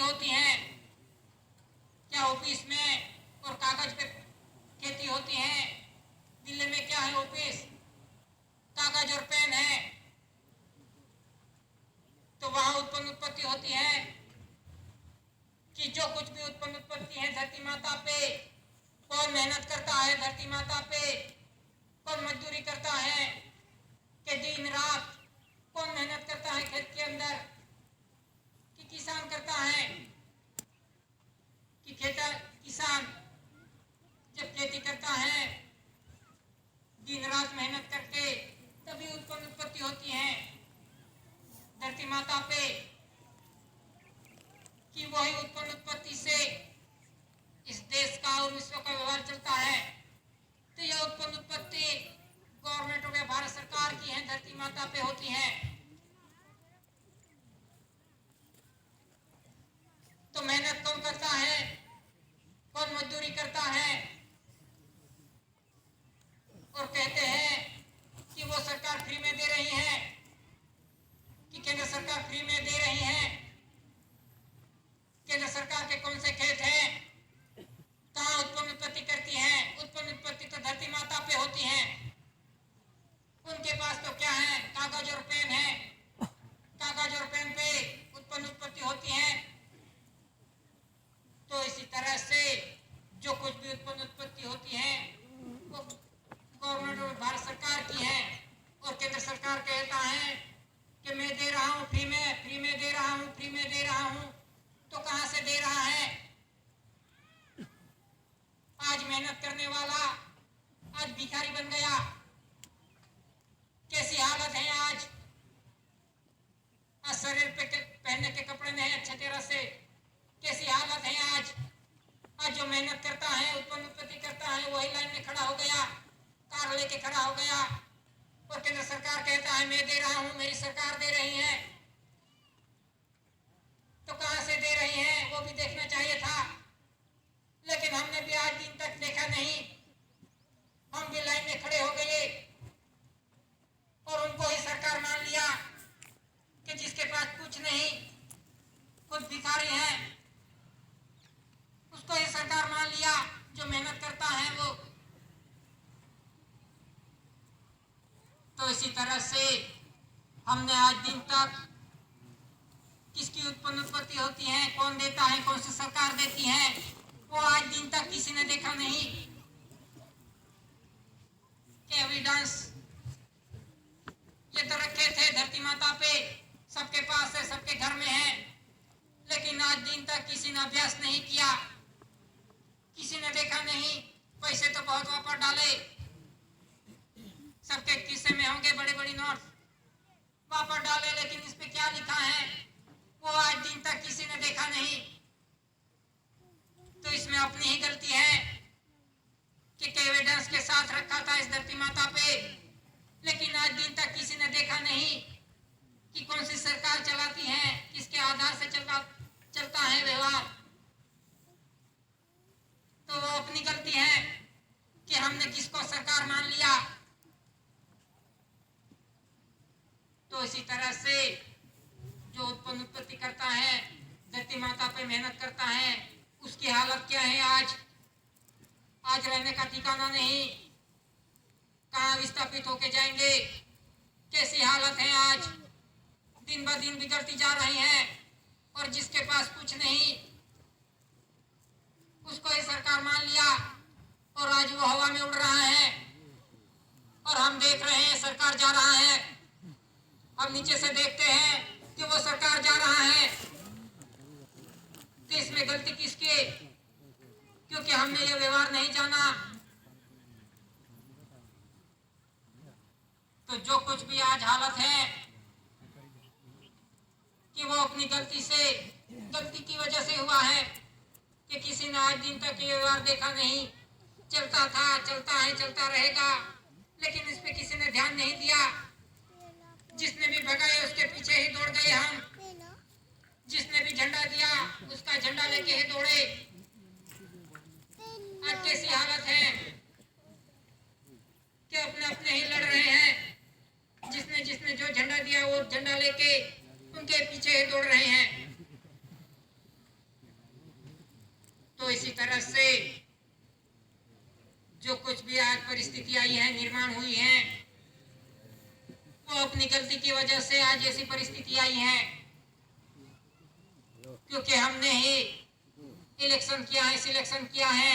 होती है? क्या ऑफिस में और कागज पे खेती होती है? दिल्ली में क्या है ऑफिस? कागज और पेन है। तो वहां उत्पन्न उत्पत्ति होती है कि जो कुछ भी उत्पन्न उत्पत्ति है धरती माता पे, कौन मेहनत करता है धरती माता पे, कौन मजदूरी करता है कि दिन रात, कौन मेहनत करता है खेत के अंदर, कि किसान करता है कि किसान जब खेती करता है दिन रात मेहनत करके, तभी उत्पन्न उत्पत्ति होती है धरती माता पे। कि वही उत्पन्न उत्पत्ति से इस देश का और विश्व का व्यवहार चलता है। तो यह उत्पन्न उत्पत्ति गवर्नमेंट ऑफ भारत सरकार की है, धरती माता पे होती है। तो मेहनत कौन करता है, कौन मजदूरी करता है? और कहते हैं कि वो सरकार फ्री में दे रही है, कि केंद्र सरकार फ्री में दे रही है। केंद्र सरकार के कौन से खेत हैं, कहाँ उत्पन्न उत्पत्ति करती है? उत्पन्न उत्पत्ति तो धरती माता पे होती है। उनके पास तो क्या है, कागज और पेन है। कागज और पेन पे उत्पन्न उत्पत्ति होती है। तो इसी तरह से जो कुछ भी उत्पन्न उत्पत्ति होती है वो गवर्नमेंट और भारत सरकार की है। और केंद्र सरकार कहता है कि मैं दे रहा हूँ फ्री में दे रहा हूँ, फ्री में दे रहा हूँ। तो कहाँ से दे रहा है? आज मेहनत करने वाला आज भिखारी बन गया। कैसी हालत है आज? शरीर पे पहनने के कपड़े नहीं अच्छे तरह से। कैसी हालत है आज? आज जो मेहनत करता है, उत्पन्न उत्पत्ति करता है, वही लाइन में खड़ा हो गया, कार लेके खड़ा हो गया। और केंद्र सरकार कहता है मैं दे रहा हूं, मेरी सरकार दे रही है। तो कहां से दे रही है वो भी देखना चाहिए था। लेकिन हमने भी आज दिन तक देखा नहीं। हम भी लाइन में खड़े हो गए और उनको ही सरकार मान लिया कि जिसके पास कुछ नहीं, खुद भिखारी है, उसको ही सरकार मान लिया। जो मेहनत करता है वो। तो इसी तरह से हमने आज दिन तक किसकी उत्पन्न उत्पत्ति होती है, कौन देता है, कौन सी सरकार देती है, वो आज दिन तक किसी ने देखा नहीं। एविडेंस ये तो रखे थे धरती माता पे, सबके पास है, सबके घर में है। लेकिन आज दिन तक किसी ने अभ्यास नहीं किया, किसी ने देखा नहीं। पैसे तो बहुत वापस डाले, सबके किस्से में होंगे बड़े बड़े नोट, वापस डाले, लेकिन इस पे क्या लिखा है वो आज दिन तक किसी ने देखा नहीं। तो इसमें अपनी ही गलती है कि एविडेंस के साथ रखा था इस धरती माता पे, लेकिन आज दिन तक किसी ने देखा नहीं कि कौन सी सरकार चलाती है, किसके आधार से चलता है व्यवहार। तो वो अपनी गलती है कि हमने किसको सरकार मान लिया। तो इसी तरह से जो उत्पन्न उत्पत्ति करता है, धरती माता पे मेहनत करता है, उसकी हालत क्या है आज? आज रहने का ठिकाना नहीं, कहाँ विस्थापित होके जाएंगे। कैसी हालत है आज? दिन ब दिन बिगड़ती जा रही है। और जिसके पास कुछ नहीं उसको ही सरकार मान लिया और आज वो हवा में उड़ रहा है। और हम देख रहे हैं सरकार जा रहा है, हम नीचे से देखते हैं कि वो सरकार जा रहा है। तो इसमें गलती किसकी? क्योंकि हमने ये व्यवहार नहीं जाना। तो जो कुछ भी आज हालत है कि वो अपनी गलती की वजह से हुआ है कि किसी ने आज दिन तक ये व्यवहार देखा नहीं। चलता था, चलता है, चलता रहेगा, लेकिन इस पे किसी ने ध्यान नहीं दिया। जिसने भी भगाया उसके पीछे ही दौड़ गए हम, जिसने भी झंडा दिया उसका झंडा लेके ही दौड़े। आज कैसी हालत है कि अपने अपने ही लड़ रहे हैं। जिसने जो झंडा दिया वो झंडा लेके उनके पीछे ही दौड़ रहे हैं। इसी तरह से जो कुछ भी आज परिस्थिति आई है, निर्माण हुई है, वो अपनी गलती की वजह से आज ऐसी परिस्थिति आई है, क्योंकि हमने ही इलेक्शन किया है, सिलेक्शन किया है,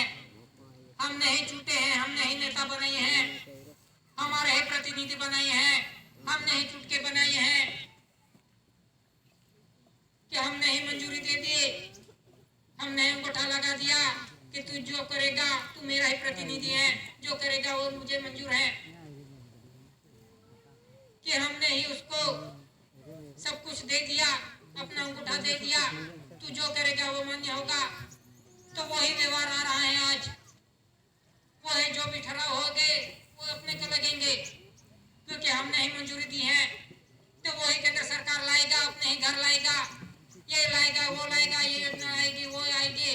हमने ही चुने हैं, हमने ही नेता बनाए हैं, हमारे ही प्रतिनिधि बनाए हैं, हमने ही चुन के बनाए हैं, कि हमने ही मंजूरी दे दी, हमने अंगूठा लगा दिया कि तू जो करेगा, तू मेरा ही प्रतिनिधि है, जो करेगा वो मुझे मंजूर है, कि हमने ही उसको सब कुछ दे दिया, अपना अंगूठा दे दिया, तू जो करेगा वो मान्य होगा। तो वही व्यवहार आ रहा है आज, वो है जो भी ठहराव हो गए वो अपने को लगेंगे, क्योंकि हमने ही मंजूरी दी है। तो वही केंद्र सरकार लाएगा, अपने ही घर लाएगा, ये लाएगा, वो लाएगा, ये योजना आएगी, वो आएगी,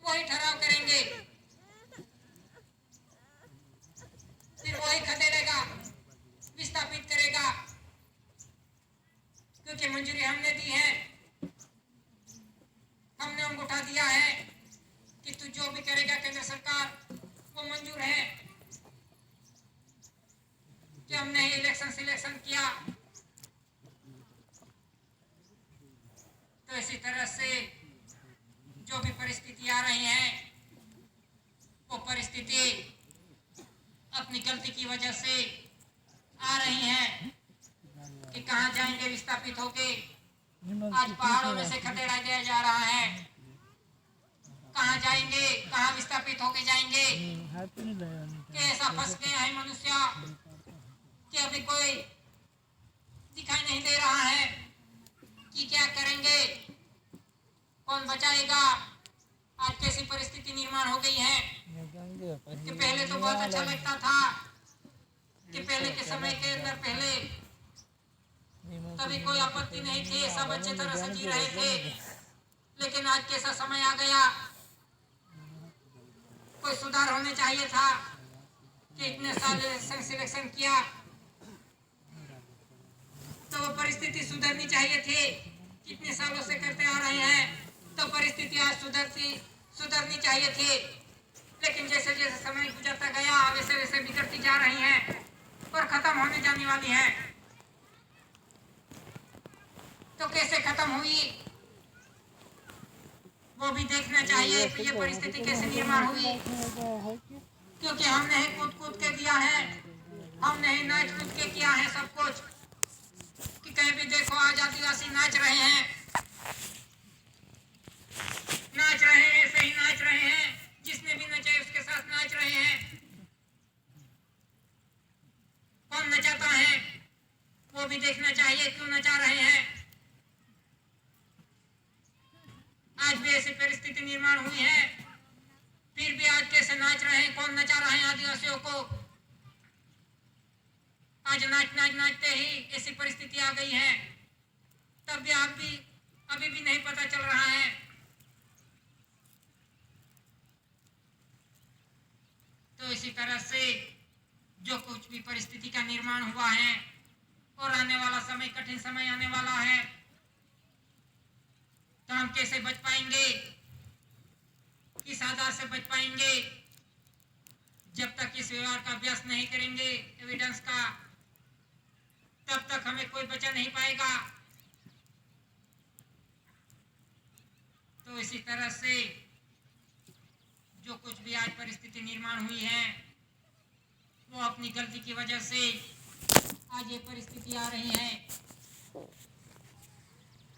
वही ठहराव करेंगे, फिर वही खदेड़ेगा, विस्थापित करेगा, क्योंकि मंजूरी हमने दी है, हमने अंगूठा दिया है कि तू जो भी करेगा केंद्र सरकार वो मंजूर है, कि हमने इलेक्शन सिलेक्शन किया। तो इसी तरह से जो भी परिस्थिति आ रही है, वो परिस्थिति अपनी गलती की वजह से आ रही है, कि कहाँ जाएंगे विस्थापित होके। आज पहाड़ों में से खदेड़ा दिया जा रहा है, कहाँ जाएंगे, कहाँ विस्थापित होके जाएंगे, कि ऐसा फंस गया है मनुष्य कि अभी कोई दिखाई नहीं दे रहा है कि क्या करेंगे, कौन बचाएगा। आज कैसी परिस्थिति निर्माण हो गई है कि पहले तो बहुत अच्छा लगता था कि पहले के समय के अंदर पहले कभी कोई आपत्ति नहीं थी, सब अच्छे तरह से जी रहे थे, लेकिन आज कैसा समय आ गया, कोई सुधार होने चाहिए था कि इतने साल सिलेक्शन किया तो वो परिस्थिति सुधरनी चाहिए थी। कितने सालों से करते आ रहे हैं तो परिस्थिति आज सुधरनी चाहिए थी, लेकिन जैसे जैसे समय गुजरता गया वैसे वैसे बिगड़ती जा रही हैं और खत्म होने जाने वाली है। तो कैसे खत्म हुई वो भी देखना चाहिए कि ये परिस्थिति कैसे निर्माण हुई, क्योंकि हमने ही कूद कूद के दिया है, हमने ही नाच कूद के किया है सब कुछ, कि कहीं भी देखो आज आदिवासी नाच रहे हैं, ऐसे ही नाच रहे हैं, जिसने भी नचाए उसके साथ नाच रहे हैं। कौन नचाता है वो भी देखना चाहिए, क्यों नचा रहे हैं। आज भी ऐसी परिस्थिति निर्माण हुई है, फिर भी आज कैसे नाच रहे हैं, कौन नचा रहे हैं आदिवासियों को। आज नाचते ही ऐसी परिस्थिति आ गई है, तब भी अभी भी नहीं पता चल रहा है। तो इसी तरह से जो कुछ भी परिस्थिति का निर्माण हुआ है और आने वाला समय कठिन समय आने वाला है, तो हम कैसे बच पाएंगे, किस आधार से बच पाएंगे, जब तक इस व्यवहार का अभ्यास नहीं करेंगे एविडेंस का, तब तक हमें कोई बचा नहीं पाएगा। तो इसी तरह से जो कुछ भी आज परिस्थिति निर्माण हुई है वो अपनी गलती की वजह से आज ये परिस्थिति आ रही है,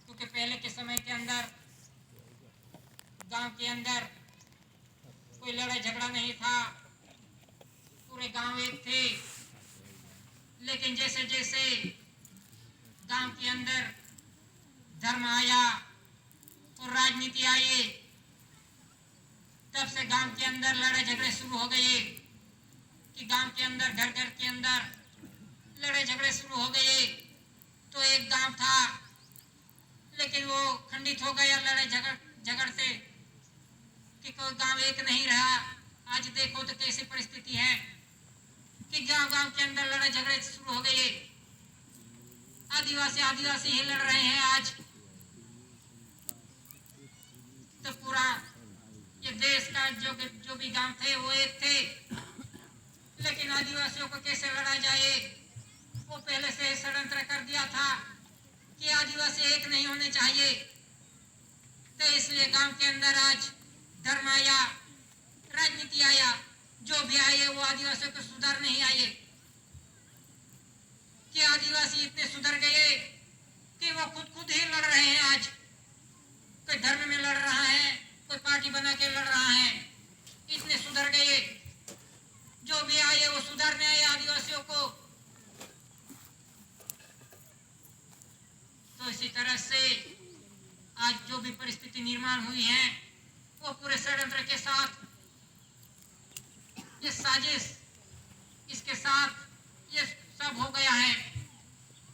क्योंकि पहले के समय के अंदर गांव के अंदर कोई लड़ाई झगड़ा नहीं था, पूरे गांव एक थे। लेकिन जैसे जैसे गांव के अंदर धर्म आया और राजनीति आई, तब से गांव के अंदर लड़ाई झगड़े शुरू हो गए, कि गांव के अंदर घर घर के अंदर लड़ाई झगड़े शुरू हो गए। तो एक गांव था, लेकिन वो खंडित हो गया लड़ाई झगड़ से, कि कोई गांव एक नहीं रहा। आज देखो तो कैसी परिस्थिति है कि गांव के अंदर लड़ाई झगड़े शुरू हो गए, आदिवासी ही लड़ रहे हैं आज। तो पूरा कि देश का जो भी गांव थे वो एक थे, लेकिन आदिवासियों को कैसे लड़ा जाए वो पहले से षड्यंत्र कर दिया था कि आदिवासी एक नहीं होने चाहिए। तो इसलिए गांव के अंदर आज धर्म आया, राजनीति आया, जो भी आए वो आदिवासियों को सुधार नहीं आए कि आदिवासी इतने सुधर गए कि वो खुद ही लड़ रहे हैं। आज कोई धर्म में लड़ रहा है, कोई पार्टी बना के लड़ रहा है, इतने सुधर गए। जो भी आए वो सुधारने आए आदिवासियों को। तो इसी तरह से आज जो भी परिस्थिति निर्माण हुई है वो पूरे षड्यंत्र के साथ, ये साजिश, इसके साथ ये सब हो गया है।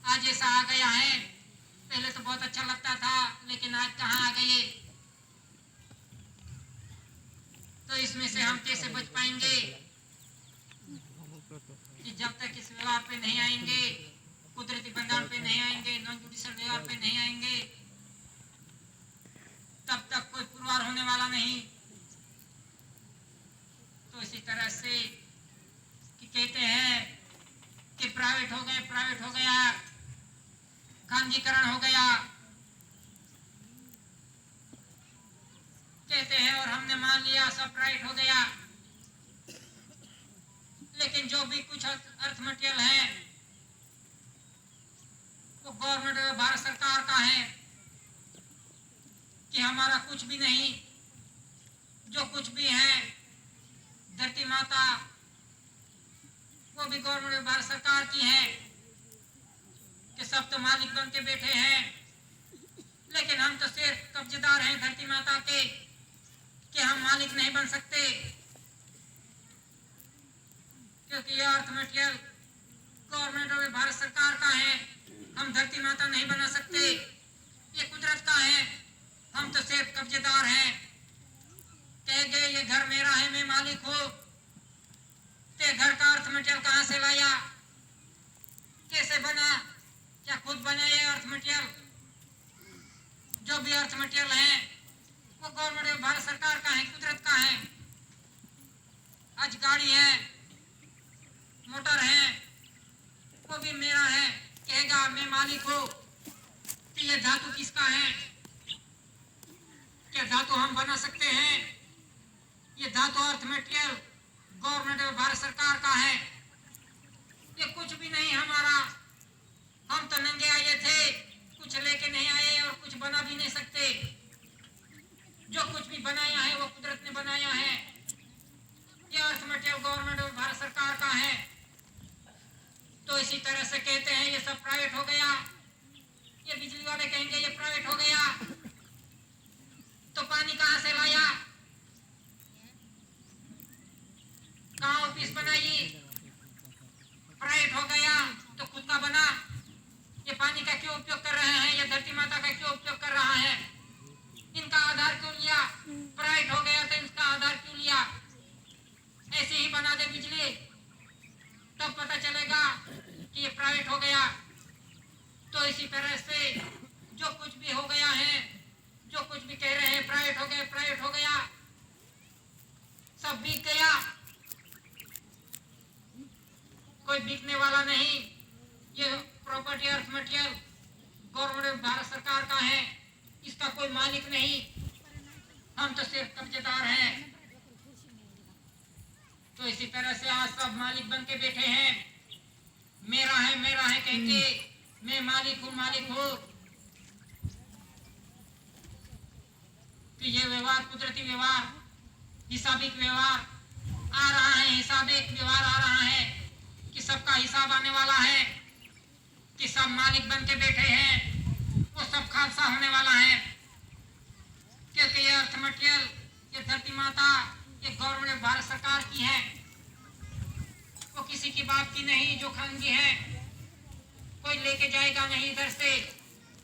आज ऐसा आ गया है, पहले तो बहुत अच्छा लगता था लेकिन आज कहाँ आ गए। तो इसमें से हम कैसे बच पाएंगे कि जब तक इस व्यवहार पे नहीं आएंगे, कुदरती बंधारण पे नहीं आएंगे, नॉन जुडिशियल व्यवहार पे नहीं आएंगे, तब तक कोई पुरवार होने वाला नहीं। तो इसी तरह से कि कहते हैं कि प्राइवेट हो गया, खानगीकरण हो गया, कहते हैं और हमने मान लिया सब प्राइवेट हो गया। लेकिन जो भी कुछ अर्थ मटेरियल है वो गवर्नमेंट भारत सरकार का है कि हमारा कुछ भी नहीं। जो कुछ भी है धरती माता वो भी गवर्नमेंट भारत सरकार की है कि सब तो मालिक बन के बैठे हैं, लेकिन हम तो सिर्फ कब्जेदार हैं धरती माता के कि हम मालिक नहीं बन सकते, क्योंकि यह अर्थ मटेरियल गवर्नमेंट और भारत सरकार का है। हम धरती माता नहीं बना सकते, ये कुदरत का है, हम तो सिर्फ कब्जेदार हैं। कह गए ये घर मेरा है, मैं मालिक हूँ। ते घर का अर्थ मटेरियल कहाँ से लाया, कैसे बना, क्या खुद बना ये अर्थ मटेरियल? जो भी अर्थ मटेरियल है वो गवर्नमेंट और भारत सरकार का है, कुदरत का है। आज गाड़ी है, मोटर है, वो भी मेरा है, कहेगा मैं मालिक हूँ। कि ये धातु किसका है? क्या धातु हम बना सकते हैं? ये धातु अर्थ मटेरियल गवर्नमेंट और भारत सरकार का है, ये कुछ भी नहीं हमारा। हम तो नंगे आए थे, कुछ लेके नहीं आए और कुछ बना भी नहीं सकते। जो कुछ भी बनाया है वो कुदरत ने बनाया है। ये अर्थ मटेरियल गवर्नमेंट और भारत सरकार का है। तो इसी तरह से कहते हैं ये सब प्राइवेट हो गया, ये बिजली वाले कहेंगे ये प्राइवेट हो गया, तो पानी कहाँ से लाया, कहाँ ऑफिस बनाई? प्राइवेट हो गया तो खुद का बना। ये पानी का क्यों उपयोग कर रहे हैं, ये धरती माता का क्यों उपयोग कर रहा है? इनका आधार क्यों लिया? प्राइवेट हो गया तो इसका आधार क्यों लिया? ऐसे ही बना दे बिजली, तब पता चलेगा कि ये प्राइवेट हो गया। तो इसी तरह से जो कुछ भी हो गया है, जो कुछ भी कह रहे हैं प्राइवेट हो गया, प्राइवेट हो गया, सब बिक गया, कोई बिकने वाला नहीं। ये property earth material government Bharat सरकार का है, इसका कोई मालिक नहीं, हम तो सिर्फ कब्जेदार हैं। तो इसी तरह से आज सब मालिक बन के बैठे हैं, मेरा है कह के, मैं मालिक हूँ। कि ये व्यवहार कुदरती व्यवहार, हिसाबिक व्यवहार आ रहा है, हिसाबिक व्यवहार आ रहा है कि सबका हिसाब आने वाला है, कि सब मालिक बन के बैठे हैं, वो सब खालसा होने वाला है। क्योंकि ये अर्थ मटेरियल, ये धरती माता, ये गवर्नमेंट भारत सरकार की है, वो किसी की बाप की नहीं जो खानगी है। कोई लेके जाएगा नहीं इधर से,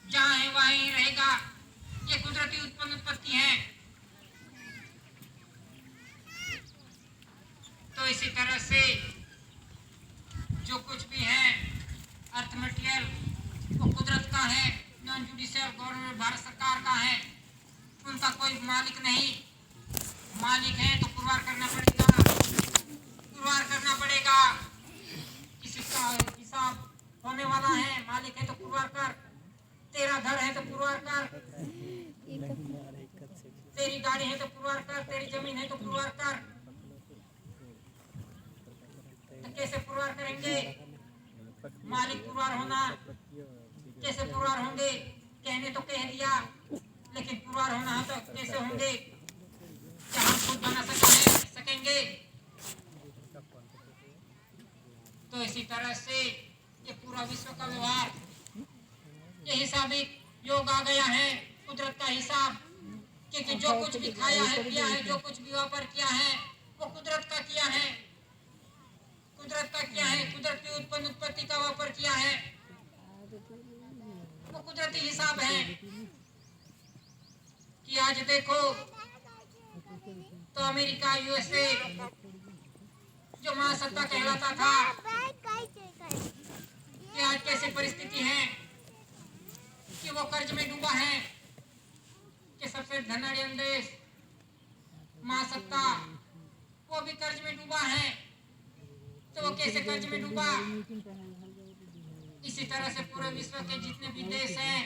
जहाँ है वहाँ ही रहेगा। ये कुदरती उत्पत्ति है। तो इसी तरह से जो कुछ भी है अर्थ मटेरियल वो कुदरत का है, नॉन जुडिशियल गवर्नमेंट भारत सरकार का है, उनका कोई मालिक नहीं। मालिक है तो पुरवार करना पड़ेगा, पुरवार करना पड़ेगा। किसी का हिसाब होने वाला है, मालिक है तो पुरवार कर, तेरा घर है तो पुरवार कर, तेरी गाड़ी है तो पुरवार कर, तेरी जमीन है तो पुरवार कर। तो कैसे पुरवार करेंगे? मालिक पुरवार होना, कैसे पुरवार होंगे? कहने तो कह दिया, लेकिन पुरवार होना है तो कैसे होंगे? क्या हम खुद बना सकेंगे? तो इसी तरह से ये पूरा विश्व का व्यवहार, ये हिसाबिक योग आ गया है, कुदरत का हिसाब। क्योंकि जो कुछ भी खाया है, पिया है, जो कुछ भी व्यापार किया है, वो कुदरत का किया है, कुदरत का किया है, कुदरत की उत्पन्न उत्पत्ति का व्यापार किया है, वो कुदरती हिसाब है। कि आज देखो तो अमेरिका, यूएसए जो महासत्ता कहलाता था, कि आज कैसी परिस्थिति है कि वो कर्ज में डूबा है, कि सबसे धनाढ़ देश महासत्ता वो भी कर्ज में डूबा है। तो वो कैसे कर्ज में डूबा? इसी तरह से पूरे विश्व के जितने भी देश हैं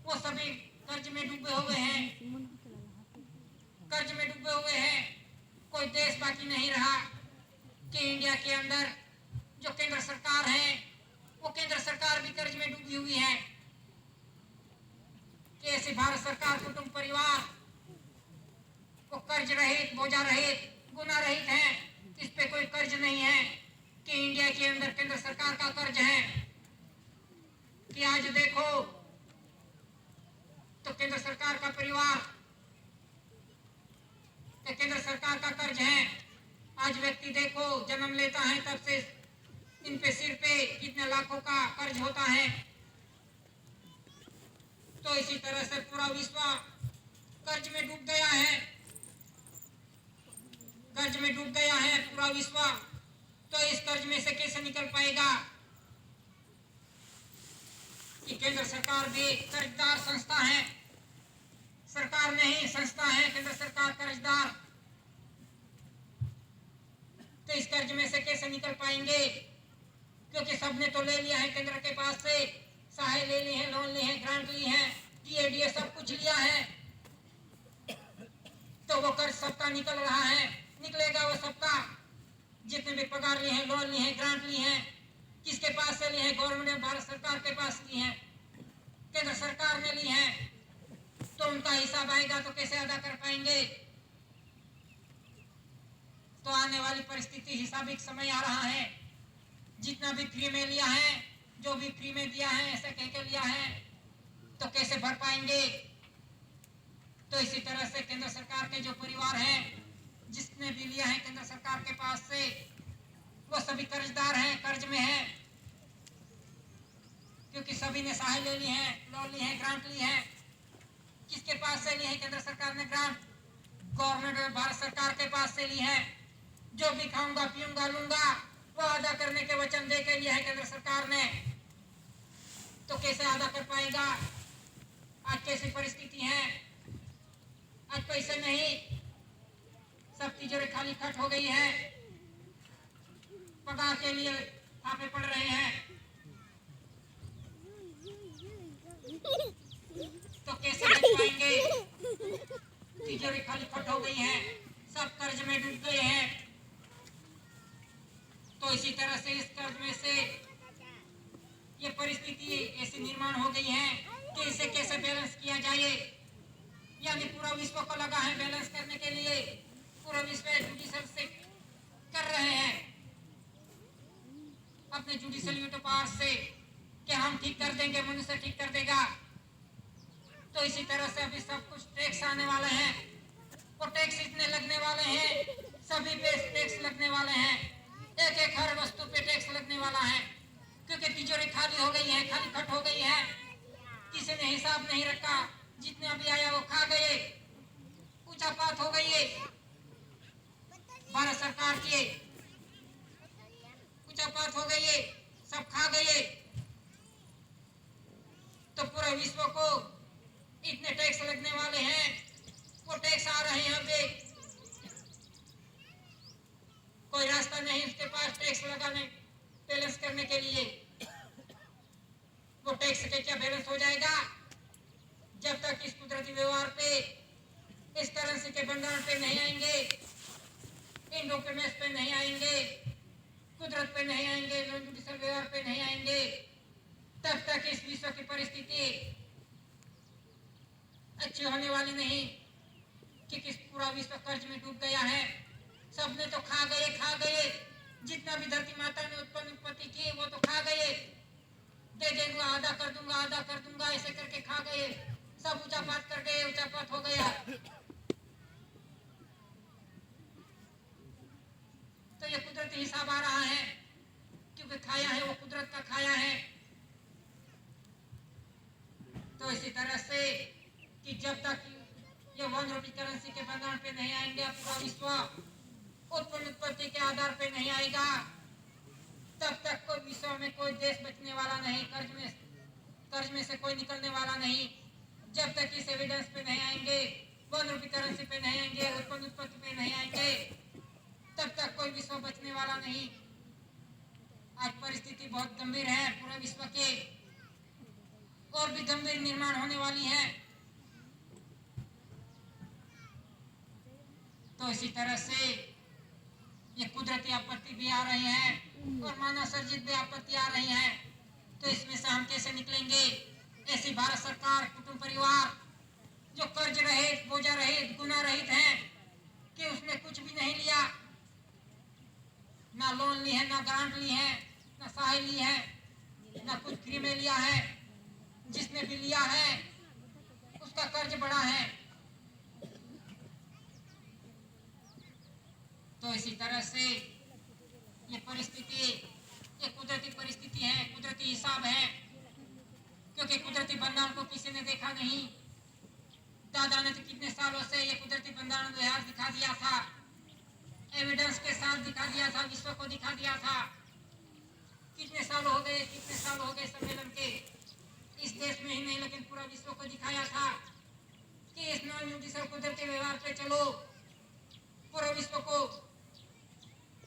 वो सभी कर्ज में डूबे हुए हैं, कर्ज में डूबे हुए हैं। कोई देश बाकी नहीं रहा कि इंडिया के अंदर जो केंद्र सरकार है, वो केंद्र सरकार भी कर्ज में डूबी हुई है। कि ऐसे भारत सरकार कुटुंब परिवार वो कर्ज रहित, बोझा रहित, गुना रहित है, इस पे कोई कर्ज नहीं है। कि इंडिया के अंदर केंद्र सरकार का कर्ज है। कि आज देखो तो केंद्र सरकार का परिवार, केंद्र सरकार का कर्ज है। आज व्यक्ति देखो जन्म लेता है तब से इन पे सिर पे कितने लाखों का कर्ज होता है। तो इसी तरह से पूरा विश्व कर्ज में डूब गया है, कर्ज में डूब गया है पूरा विश्व। तो इस कर्ज में से कैसे निकल पाएगा? कि केंद्र सरकार भी कर्जदार संस्था है, सरकार नहीं संस्था है केंद्र सरकार कर्जदार। तो इस कर्ज में से कैसे निकल पाएंगे? क्योंकि सबने तो ले लिया है केंद्र के पास से, सहाय ले ली है, लोन ली है, ग्रांट ली है, डीए सब कुछ लिया है। तो वो कर्ज सबका निकल रहा है, निकलेगा वो सबका। जितने भी पगार लिए हैं, लोन लिए हैं, ग्रांट ली है, किसके पास से लिए हैं? गवर्नमेंट ने, भारत सरकार के पास ली है, केंद्र सरकार ने ली है। तो उनका हिसाब आएगा तो कैसे अदा कर पाएंगे? तो आने वाली परिस्थिति हिसाबिक समय आ रहा है। जितना भी फ्री में लिया है, जो भी फ्री में दिया है, ऐसे कह के लिया है, तो कैसे भर पाएंगे? तो इसी तरह से केंद्र सरकार के जो परिवार हैं, जिसने भी लिया है केंद्र सरकार के पास से, वो सभी कर्जदार हैं, कर्ज में हैं। क्योंकि सभी ने सहाय ले ली है, लोन ली है, ग्रांट ली है। किसके पास से ली है केंद्र सरकार ने ग्रांट? गवर्नमेंट, भारत सरकार के पास से ली है। जो भी खाऊंगा, पीऊंगा, लूंगा, वो अदा करने के वचन दे के लिया है केंद्र सरकार ने। तो कैसे अदा कर पाएगा? आज कैसी परिस्थिति है? आज पैसे नहीं, सब तिजोरी खाली खट हो गई है, पगार के लिए छापे पड़ रहे हैं। तो कैसे बच पाएंगे? तिजोरी खाली खट हो गई है, सब कर्ज में डूब गए हैं। तो इसी तरह से इस कर्ज में से ये परिस्थिति ऐसी निर्माण हो गई है कि इसे कैसे बैलेंस किया जाए। यानी पूरा विश्व को लगा है बैलेंस करने के लिए, पूरा विश्व जुडिशल से कर रहे हैं अपने जुडिशल पावर से कि हम ठीक कर देंगे, मनुष्य ठीक कर देगा। तो इसी तरह से अभी सब कुछ टैक्स आने वाले हैं, वो टैक्स इतने लगने वाले हैं, सभी पे टैक्स लगने वाले हैं, एक एक हर वस्तु पे टैक्स लगने वाला है। क्योंकि तिजोरी खाली हो गई है, खाली खट हो गई है, किसी ने हिसाब नहीं रखा, जितना भी आया वो खा गए, पूछापात हो गई है भारत सरकार की, पूछापात हो गई है, सब खा गए। तो पूरे विश्व को इतने टैक्स लगने वाले हैं, वो टैक्स आ रहे हैं अभी करने के लिए वो टैक्स के क्या बैलेंस हो जाएगा जब तक इस कुदरती व्यवहार पे, इस करेंसी के भंडारण पे नहीं आएंगे, इन डॉक्यूमेंट्स पे नहीं आएंगे, कुदरत पे नहीं आएंगे, नॉन जुडिशियल व्यवहार पे नहीं आएंगे, तब तक इस विश्व की परिस्थिति अच्छी होने वाली नहीं। कि किस पूरा विश्व कर्ज में डूब गया है, सबने तो खा गए, जितना भी धरती माता ने उत्पत्ति की वो तो खा गए, दे दूंगा, आधा कर दूंगा ऐसे करके खा गए, सब ऊंचापात कर गए, ऊंचापात हो गया। तो ये कुदरती हिसाब आ रहा है, क्योंकि खाया है वो कुदरत का खाया है। तो इसी तरह से कि जब तक ये वन रुपी करेंसी के भंडारण पे नहीं आएंगे, पूरा विश्व उत्पत्ति के आधार पे नहीं आएगा, तब तक कोई विश्व में कोई देश बचने वाला नहीं, कर्ज में से कोई निकलने वाला नहीं। जब तक इस एविडेंस पे नहीं आएंगे, वन रुपी करेंसी पे नहीं आएंगे, उत्पत्ति पे नहीं आएंगे, तब तक कोई विश्व बचने वाला नहीं। आज परिस्थिति बहुत गंभीर है पूरे विश्व के, और भी गंभीर निर्माण होने वाली है। तो इसी तरह से ये कुदरती आपत्ति भी आ रही है और मानव सर्जित भी आपत्ति आ रही है। तो इसमें से हम कैसे निकलेंगे? ऐसी भारत सरकार, कुटुंब परिवार जो कर्ज रहित, बोझा रहित, गुना रहित है कि उसने कुछ भी नहीं लिया, ना लोन ली है, ना ग्रांट ली है, ना सहाय ली है, ना कुछ फ्री में लिया है। जिसने भी लिया है उसका कर्ज बड़ा है। तो इसी तरह से ये परिस्थिति, ये कुदरती परिस्थिति है, कुदरती हिसाब है, क्योंकि कुदरती भंडारण को किसी ने देखा नहीं। दादा ने तो कितने सालों से ये कुदरती भंडारण व्यवहार दिखा दिया था, एविडेंस के साथ दिखा दिया था, विश्व को दिखा दिया था। कितने साल हो गए सम्मेलन के, इस देश में ही नहीं लेकिन पूरा विश्व को दिखाया था कि इस नॉन जुडिशियल कुदरती व्यवहार पे चलो, पूरे विश्व को।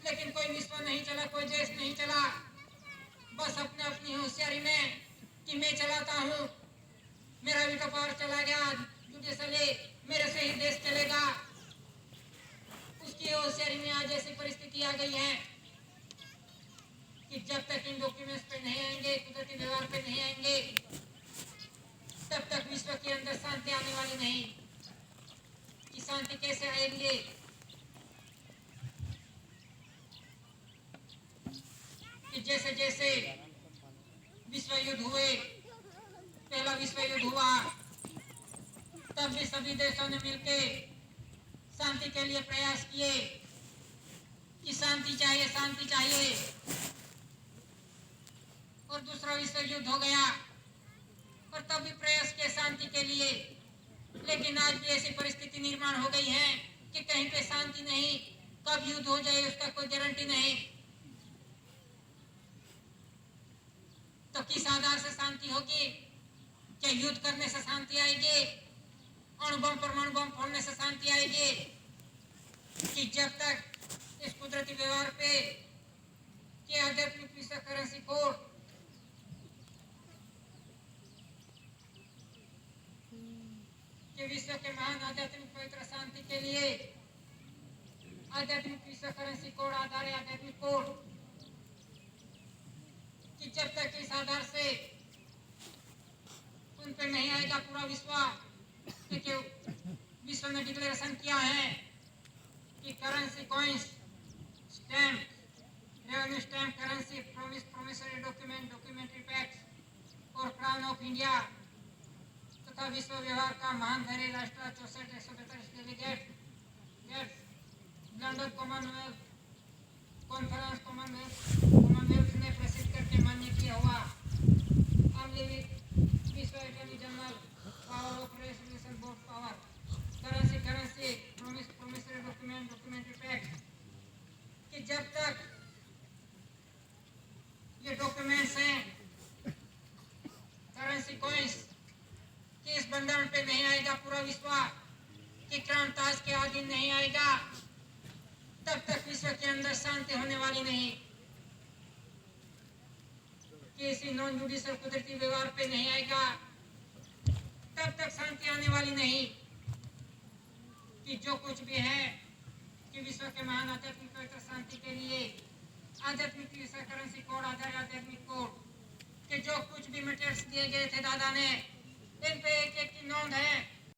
लेकिन कोई विश्व नहीं चला, कोई देश नहीं चला, बस अपने अपनी होशियारी में कि मैं चलाता हूँ, मेरा वीटो पावर चला गया जुडिशियली, मेरे से ही देश चलेगा। उसकी होशियारी में आज ऐसी परिस्थिति आ गई है कि जब तक इन डॉक्यूमेंट्स पे नहीं आएंगे, कुदरती व्यवहार पे नहीं आएंगे, तब तक विश्व के अंदर शांति आने वाली नहीं। कि शांति कैसे आएगी? कि जैसे जैसे विश्व युद्ध हुए, पहला विश्व युद्ध हुआ, तब भी सभी देशों ने मिलकर शांति के लिए प्रयास किए कि शांति चाहिए। और दूसरा विश्व युद्ध हो गया और तब भी प्रयास किए शांति के लिए। लेकिन आज भी ऐसी परिस्थिति निर्माण हो गई है कि कहीं पे शांति नहीं, कब युद्ध हो जाए उसका कोई गारंटी नहीं। तो किस आधार से शांति होगी? क्या युद्ध करने से शांति आएगी? अणु बम, परमाणु बम फोड़ने से शांति आएगी? कि जब तक इस कुदरती व्यवहार पे कि आध्यात्मिक विश्व करेंसी कोड कि विश्व के महान आध्यात्मिक पवित्र शांति के लिए आध्यात्मिक विश्व करेंसी कोड आधार है, आध्यात्मिक कोड, कि जब तक इस आधार से उन पे नहीं आएगा पूरा विश्व, क्योंकि विश्व ने डिक्लेरेशन किया है कि currency, coins, stamp, revenue stamp, currency, promissory document, documentary packs और क्राउन ऑफ इंडिया तथा विश्व व्यवहार का महान धैर्य राष्ट्र 64 delegate London Commonwealth conference Commonwealth ने प्रसिद्ध करके मान्य किया हुआ विश्व attorney general power of resolution board power, currency, promissory document, documentary pact, कि जब तक ये डॉक्यूमेंट्स हैं, करेंसी, कॉइंस, कि इस बंधन पे नहीं आएगा पूरा विश्व, कि क्रांताज के अधीन नहीं आएगा, तब तक विश्व के अंदर शांति होने वाली नहीं। कि इसी नॉन जुडिशियल कुदरती व्यवहार पे नहीं आएगा, तब तक शांति आने वाली नहीं। कि जो कुछ भी है कि विश्व के महान आध्यात्मिक पवित्र शांति के लिए आध्यात्मिक करेंसी कोड, आध्यात्मिक कोड के जो कुछ भी मटेरियल्स दिए गए थे दादा ने, इन पे एक एक की नोंद है।